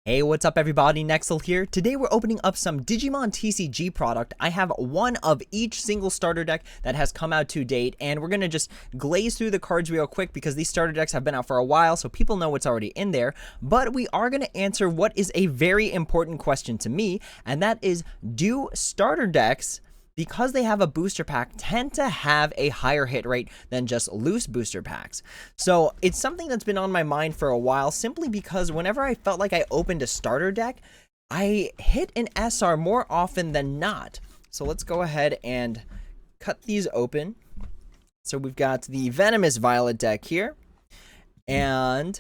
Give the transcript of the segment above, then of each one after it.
Hey, what's up everybody, Nexel here. Today we're opening up some Digimon TCG product. I have one of each single starter deck that has come out to date, and we're going to just glaze through the cards real quick because these starter decks have been out for a while, so people know what's already in there. But we are going to answer what is a very important question to me, and that is, do starter decks, because they have a booster pack, tend to have a higher hit rate than just loose booster packs? So it's something that's been on my mind for a while, simply because whenever I felt like I opened a starter deck, I hit an SR more often than not. So let's go ahead and cut these open. So we've got the Venomous Violet deck here, and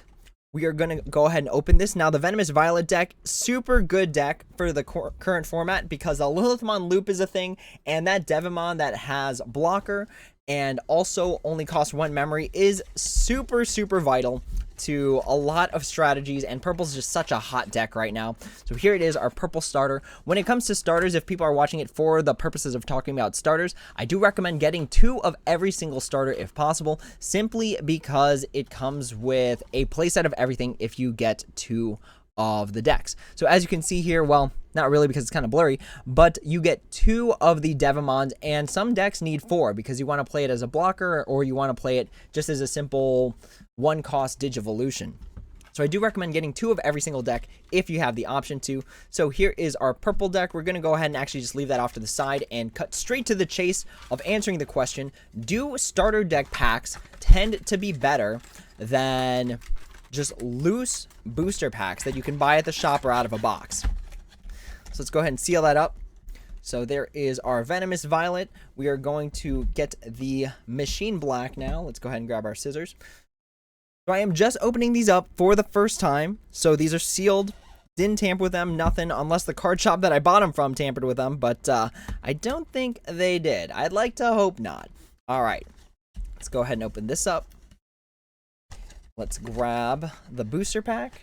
we are going to go ahead and open this. Now, the Venomous Violet deck, super good deck for the current format because a Lilithmon loop is a thing, and that Devimon that has blocker and also only costs 1 memory is super vital to a lot of strategies, and purple's just such a hot deck right now. So here it is, our purple starter. When it comes to starters, if people are watching it for the purposes of talking about starters, I do recommend getting 2 of every single starter if possible, simply because it comes with a playset of everything if you get 2 of the decks. So as you can see here, well, not really because it's kind of blurry, but you get 2 of the Devimons, and some decks need 4 because you want to play it as a blocker or you want to play it just as a simple 1-cost Digivolution. So I do recommend getting 2 of every single deck if you have the option to. So here is our purple deck. We're going to go ahead and actually just leave that off to the side and cut straight to the chase of answering the question, do starter deck packs tend to be better than just loose booster packs that you can buy at the shop or out of a box? So let's go ahead and seal that up. So there is our Venomous Violet. We are going to get the Machine Black now. Let's go ahead and grab our scissors. So I am just opening these up for the first time. So these are sealed. Didn't tamper with them, nothing, unless the card shop that I bought them from tampered with them. But I don't think they did. I'd like to hope not. All right. Let's go ahead and open this up. Let's grab the booster pack.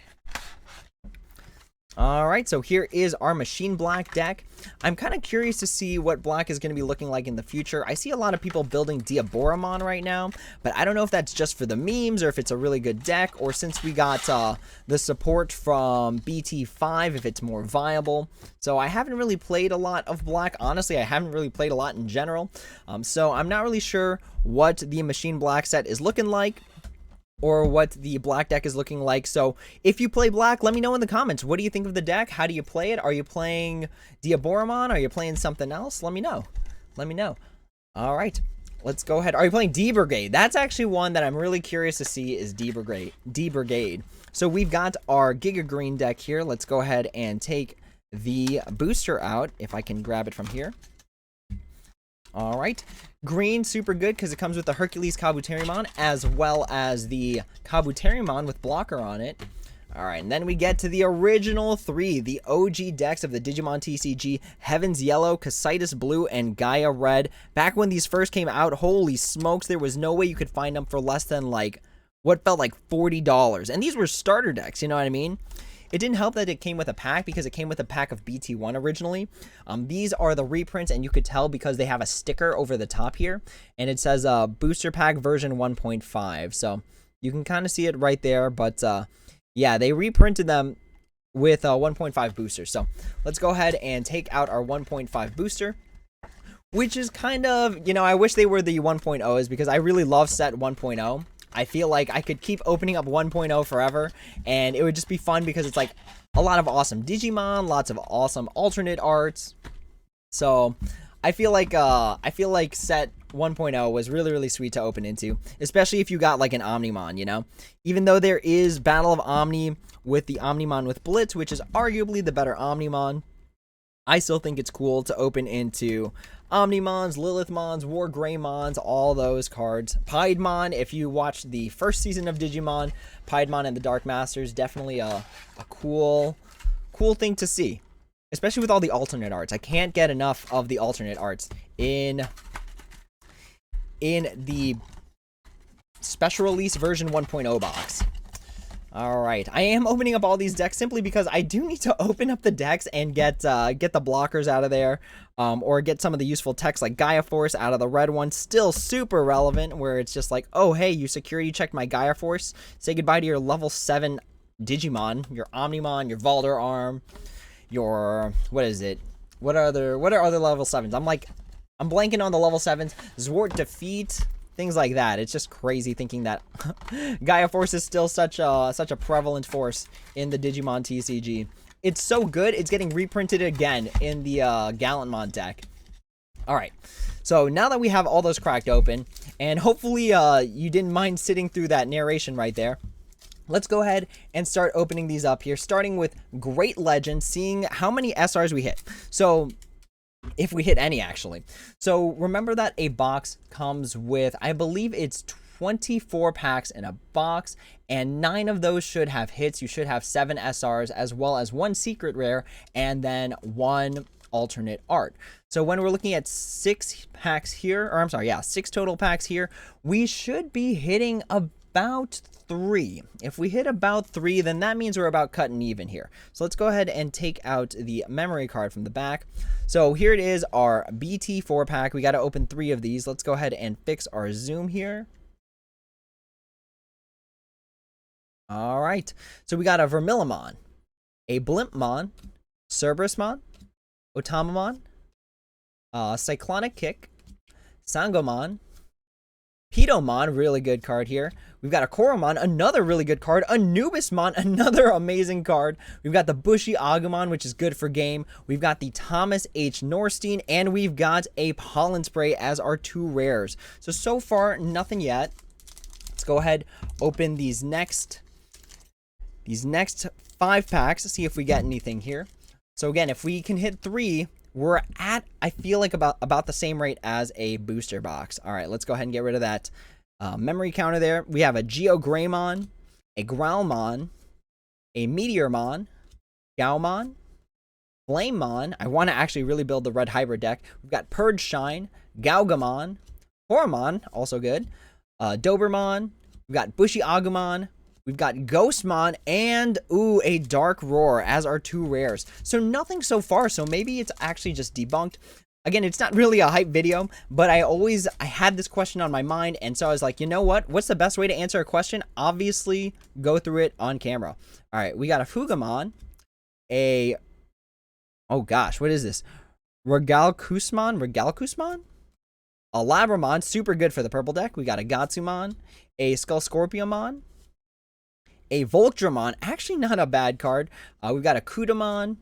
Alright, so here is our Machine Black deck. I'm kind of curious to see what black is going to be looking like in the future. I see a lot of people building Diaboromon right now, but I don't know if that's just for the memes or if it's a really good deck, or since we got the support from BT5, if it's more viable. So I haven't really played a lot of black. Honestly, I haven't really played a lot in general. So I'm not really sure what the Machine Black set is looking like, or what the black deck is looking like. So if you play black, let me know in the comments. What do you think of the deck? How do you play it? Are you playing Diaboromon? Are you playing something else? Let me know. Let me know. All right, let's go ahead. Are you playing D-Brigade? That's actually one that I'm really curious to see, is D-Brigade. So we've got our Giga Green deck here. Let's go ahead and take the booster out, if I can grab it from here. All right, green, super good because it comes with the Hercules Kabuterimon as well as the Kabuterimon with blocker on it. All right, and then we get to the original 3, the OG decks of the Digimon TCG, Heaven's Yellow, Casitas Blue, and Gaia Red. Back when these first came out, holy smokes, there was no way you could find them for less than like what felt like $40. And these were starter decks, you know what I mean? It didn't help that it came with a pack because it came with a pack of BT1 originally. These are the reprints, and you could tell because they have a sticker over the top here, and it says Booster Pack version 1.5. So you can kind of see it right there, but yeah, they reprinted them with 1.5 boosters. So let's go ahead and take out our 1.5 booster, which is kind of, you know, I wish they were the 1.0s because I really love set 1.0. I feel like I could keep opening up 1.0 forever, and it would just be fun because it's like a lot of awesome Digimon, lots of awesome alternate arts. So I feel like set 1.0 was really sweet to open into, especially if you got like an Omnimon, you know? Even though there is Battle of Omni with the Omnimon with Blitz, which is arguably the better Omnimon, I still think it's cool to open into Omnimons, Lilithmons, War Greymons, all those cards. Piedmon, if you watched the first season of Digimon, Piedmon and the Dark Masters, definitely a cool thing to see. Especially with all the alternate arts. I can't get enough of the alternate arts in the special release version 1.0 box. Alright, I am opening up all these decks simply because I do need to open up the decks and get the blockers out of there, or get some of the useful techs like Gaia Force out of the red one. Still super relevant, where it's just like, oh hey, you security checked my Gaia Force, say goodbye to your level 7 Digimon, your Omnimon, your Valder Arm, your, what is it? What are other level 7s? I'm blanking on the level 7s. Zwart Defeat, things like that. It's just crazy thinking that Gaia Force is still such a prevalent force in the Digimon TCG. It's so good, it's getting reprinted again in the Gallantmon deck. Alright, so now that we have all those cracked open, and hopefully you didn't mind sitting through that narration right there, let's go ahead and start opening these up here, starting with Great Legend, seeing how many SRs we hit. So, if we hit any, actually. So, remember that a box comes with, I believe it's 24 packs in a box, and 9 of those should have hits. You should have 7 SRs, as well as 1 secret rare, and then 1 alternate art. So when we're looking at 6 packs here, or I'm sorry, yeah, 6 total packs here, we should be hitting about 3. If we hit about 3, then that means we're about cutting even here. So let's go ahead and take out the memory card from the back. So here it is, our BT 4-pack. We got to open 3 of these. Let's go ahead and fix our zoom here. All right. So we got a Vermillimon, a Blimpmon, Cerberusmon, Otamamon, Cyclonic Kick, Sangomon, Pedomon, really good card here. We've got a Koromon, another really good card. Anubismon, another amazing card. We've got the Bushy Agumon, which is good for game. We've got the Thomas H. Norstein, and we've got a Pollen Spray as our 2 rares. So far, nothing yet. Let's go ahead, open these next 5 packs to see if we get anything here. So again, if we can hit 3, we're at, I feel like, about the same rate as a booster box. All right, let's go ahead and get rid of that memory counter there. We have a Geogreymon, a Growlmon, a Meteormon, Gaomon, Flamemon. I want to actually really build the red hybrid deck. We've got Purge Shine, Gaugamon, Horomon, also good, Dobermon. We've got Bushy Agumon. We've got Ghostmon and, ooh, a Dark Roar as our 2 rares. So nothing so far, so maybe it's actually just debunked. Again, it's not really a hype video, but I had this question on my mind, and so I was like, you know what? What's the best way to answer a question? Obviously, go through it on camera. All right, we got a Fugamon, oh gosh, what is this? Regalkusmon? A Labramon, super good for the purple deck. We got a Gatsumon, a Skullscorpiomon, a Voltramon, actually not a bad card. We've got a Kudamon,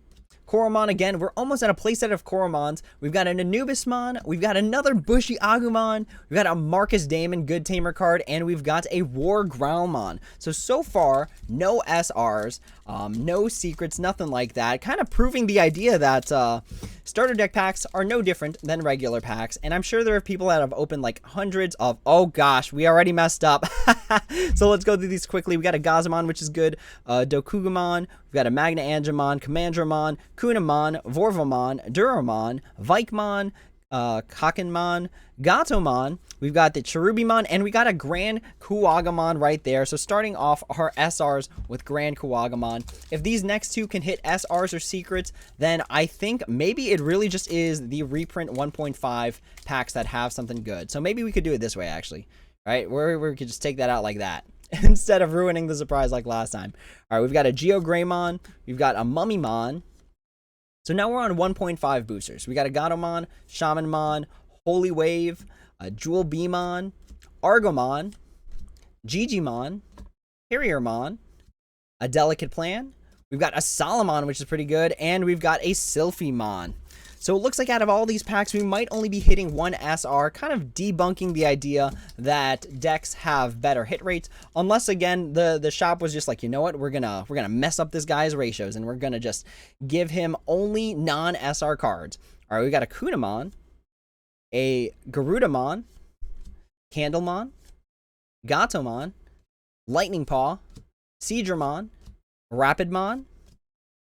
Koromon again. We're almost at a playset of Koromons. We've got an Anubismon. We've got another Bushy Agumon. We've got a Marcus Damon, good tamer card. And we've got a War Growlmon. So far, no SRs, no secrets, nothing like that. Kind of proving the idea that starter deck packs are no different than regular packs. And I'm sure there are people that have opened like hundreds of, oh gosh, we already messed up. So let's go through these quickly. We got a Gazamon, which is good, Dokugamon. We've got a Magna Angemon, Commandramon, Kunamon, Vorvamon, Duramon, Vikemon, Kakenmon, Gatomon. We've got the Cherubimon, and we got a Grand Kuwagamon right there. So starting off our SRs with Grand Kuwagamon. If these next 2 can hit SRs or secrets, then I think maybe it really just is the reprint 1.5 packs that have something good. So maybe we could do it this way, actually. Right? Where we could just take that out like that, instead of ruining the surprise like last time. All right, we've got a Geogreymon. We've got a Mummymon. So now we're on 1.5 boosters. We got a Gatomon, Shamanmon, Holy Wave, a Jewel Beamon, Argomon, Gigimon, Harriermon, a Delicate Plan. We've got a Solomon, which is pretty good, and we've got a Sylphimon. So it looks like out of all these packs, we might only be hitting 1 SR, kind of debunking the idea that decks have better hit rates, unless again the shop was just like, you know what, we're gonna mess up this guy's ratios and we're gonna just give him only non-SR cards. All right, we got a Kunamon, a Garudamon, Candlemon, Gatomon, Lightning Paw, Seadramon, Rapidmon,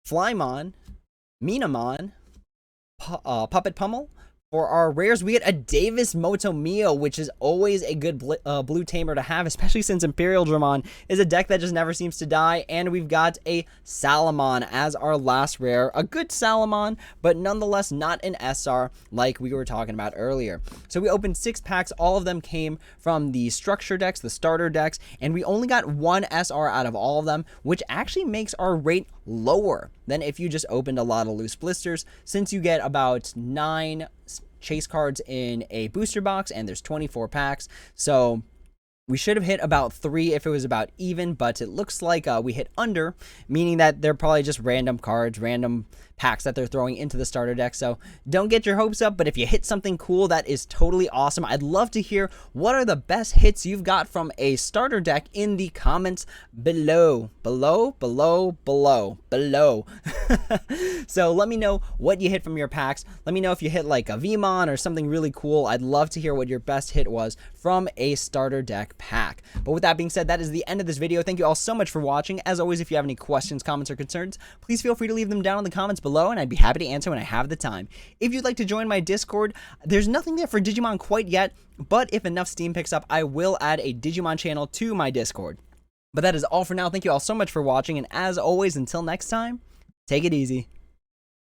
Flymon, Minamon, Puppet Pummel, For our rares, we get a Davis Motomio, which is always a good blue tamer to have, especially since Imperial Dramon is a deck that just never seems to die. And we've got a Salamon as our last rare. A good Salamon, but nonetheless not an SR like we were talking about earlier. So we opened 6 packs. All of them came from the structure decks, the starter decks, and we only got 1 SR out of all of them, which actually makes our rate lower than if you just opened a lot of loose blisters, since you get about 9 chase cards in a booster box and there's 24 packs. So we should have hit about 3 if it was about even, but it looks like we hit under, meaning that they're probably just random cards, random packs that they're throwing into the starter deck. So don't get your hopes up, but if you hit something cool, that is totally awesome. I'd love to hear what are the best hits you've got from a starter deck in the comments below. Below. So let me know what you hit from your packs. Let me know if you hit like a Vmon or something really cool. I'd love to hear what your best hit was from a starter deck pack. But with that being said, that is the end of this video. Thank you all so much for watching. As always, if you have any questions, comments, or concerns, please feel free to leave them down in the comments below, and I'd be happy to answer when I have the time. If you'd like to join my Discord, there's nothing there for Digimon quite yet, but if enough steam picks up, I will add a Digimon channel to my Discord. But that is all for now. Thank you all so much for watching, and as always, until next time, take it easy.